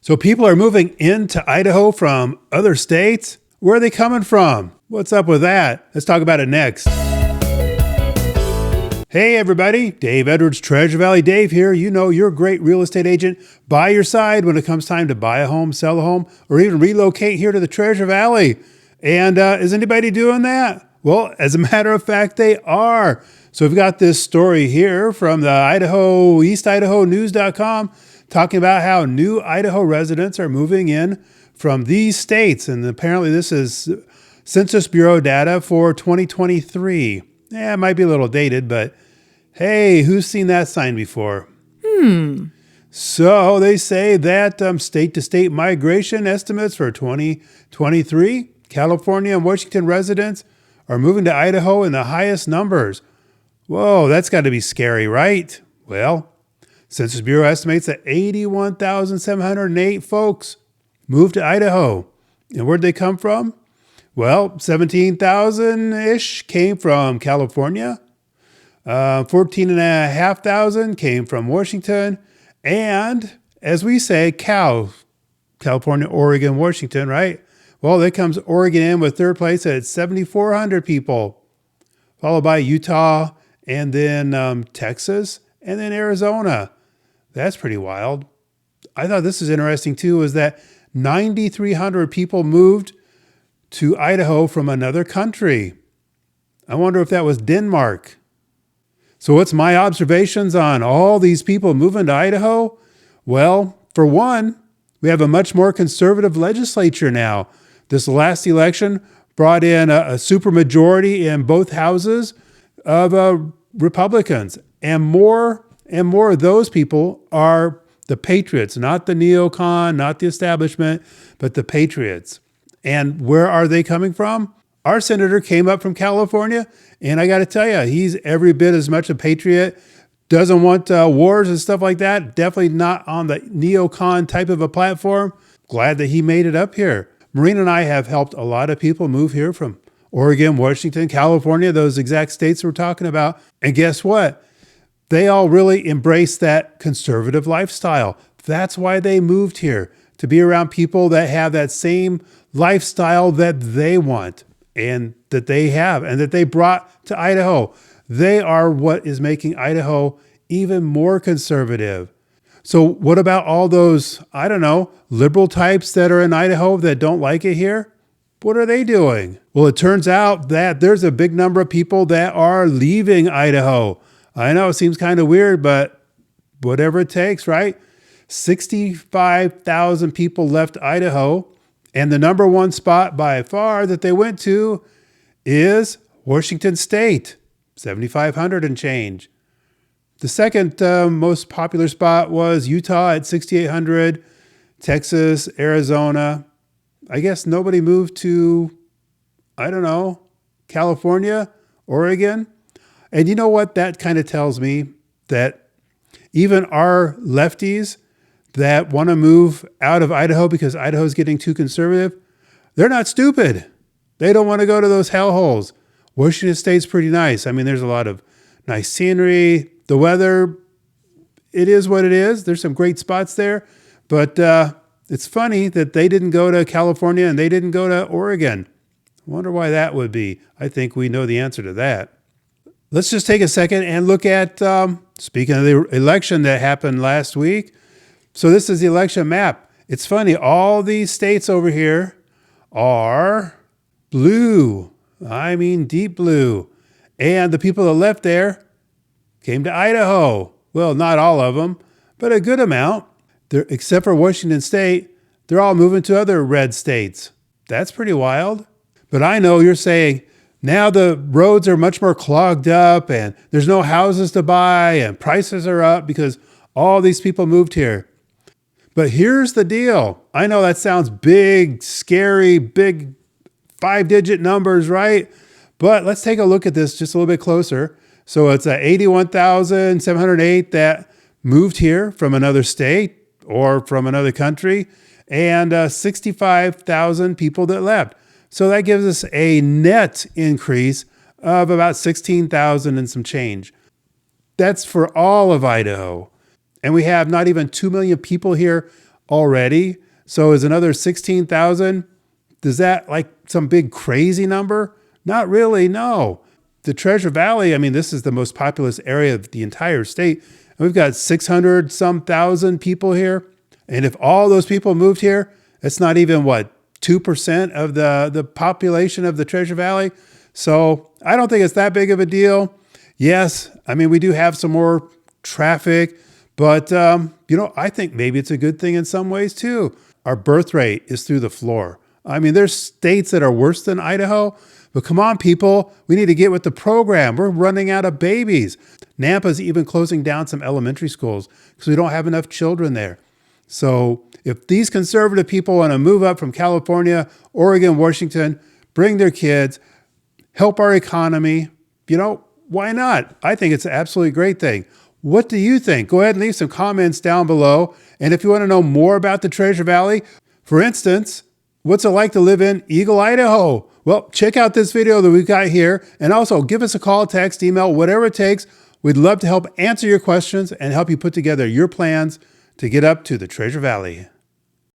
So people are moving into Idaho from other states? Where are they coming from? What's up with that? Let's talk about it next. Hey everybody, Dave Edwards, Treasure Valley Dave here. You know, you're a great real estate agent by your side when it comes time to buy a home, sell a home, or even relocate here to the Treasure Valley. And is anybody doing that? Well, as a matter of fact, they are. So we've got this story here from the EastIdahoNews.com talking about how new Idaho residents are moving in from these states. And apparently this is Census Bureau data for 2023. Yeah, it might be a little dated, but hey, who's seen that sign before? So they say that state-to-state migration estimates for 2023, California and Washington residents are moving to Idaho in the highest numbers. Whoa, that's got to be scary, right? Well, Census Bureau estimates that 81,708 folks moved to Idaho. And where'd they come from? Well, 17,000-ish came from California. 14,500 came from Washington. And as we say, California, Oregon, Washington, right? Well, there comes Oregon in with third place at 7,400 people, followed by Utah and then Texas and then Arizona. That's pretty wild. I thought this was interesting too, was that 9,300 people moved to Idaho from another country. I wonder if that was Denmark. So what's my observations on all these people moving to Idaho? Well, for one, we have a much more conservative legislature now. This last election brought in a supermajority in both houses of Republicans. And more of those people are the patriots, not the neocon, not the establishment, but the patriots. And where are they coming from? Our senator came up from California, and I got to tell you, he's every bit as much a patriot, doesn't want wars and stuff like that, definitely not on the neocon type of a platform. Glad that he made it up here. Maureen and I have helped a lot of people move here from Oregon, Washington, California, those exact states we're talking about. And guess what? They all really embrace that conservative lifestyle. That's why they moved here, to be around people that have that same lifestyle that they want and that they have and that they brought to Idaho. They are what is making Idaho even more conservative. So what about all those, I don't know, liberal types that are in Idaho that don't like it here? What are they doing? Well, it turns out that there's a big number of people that are leaving Idaho. I know it seems kind of weird, but whatever it takes, right? 65,000 people left Idaho. And the number one spot by far that they went to is Washington State, 7,500 and change. The second most popular spot was Utah at 6,800, Texas, Arizona. I guess nobody moved to, I don't know, California, Oregon. And you know what? That kind of tells me that even our lefties that want to move out of Idaho because Idaho's getting too conservative, they're not stupid. They don't want to go to those hellholes. Washington State's pretty nice. I mean, there's a lot of nice scenery. The weather, it is what it is. There's some great spots there. But it's funny that they didn't go to California and they didn't go to Oregon. I wonder why that would be. I think we know the answer to that. Let's just take a second and look at, speaking of the election that happened last week. So this is the election map. It's funny, all these states over here are blue. I mean deep blue. And the people that left there came to Idaho. Well, not all of them, but a good amount. Except for Washington State, they're all moving to other red states. That's pretty wild. But I know you're saying, now the roads are much more clogged up and there's no houses to buy and prices are up because all these people moved here. But here's the deal. I know that sounds big, scary, big 5-digit numbers, right? But let's take a look at this just a little bit closer. So it's 81,708 that moved here from another state or from another country, and 65,000 people that left. So that gives us a net increase of about 16,000 and some change. That's for all of Idaho. And we have not even 2 million people here already. So is another 16,000, does that like some big crazy number? Not really, no. The Treasure Valley, I mean, this is the most populous area of the entire state. And we've got 600 some thousand people here. And if all those people moved here, it's not even what, 2% of the population of the Treasure Valley. So I don't think it's that big of a deal. Yes, I mean, we do have some more traffic, but I think maybe it's a good thing in some ways too. Our birth rate is through the floor. I mean, there's states that are worse than Idaho, but come on, people, we need to get with the program. We're running out of babies. Nampa's even closing down some elementary schools because we don't have enough children there. So if these conservative people want to move up from California, Oregon, Washington, bring their kids, help our economy, why not? I think it's an absolutely great thing. What do you think? Go ahead and leave some comments down below. And if you want to know more about the Treasure Valley, for instance, what's it like to live in Eagle, Idaho? Well, check out this video that we've got here. And also give us a call, text, email, whatever it takes. We'd love to help answer your questions and help you put together your plans to get up to the Treasure Valley.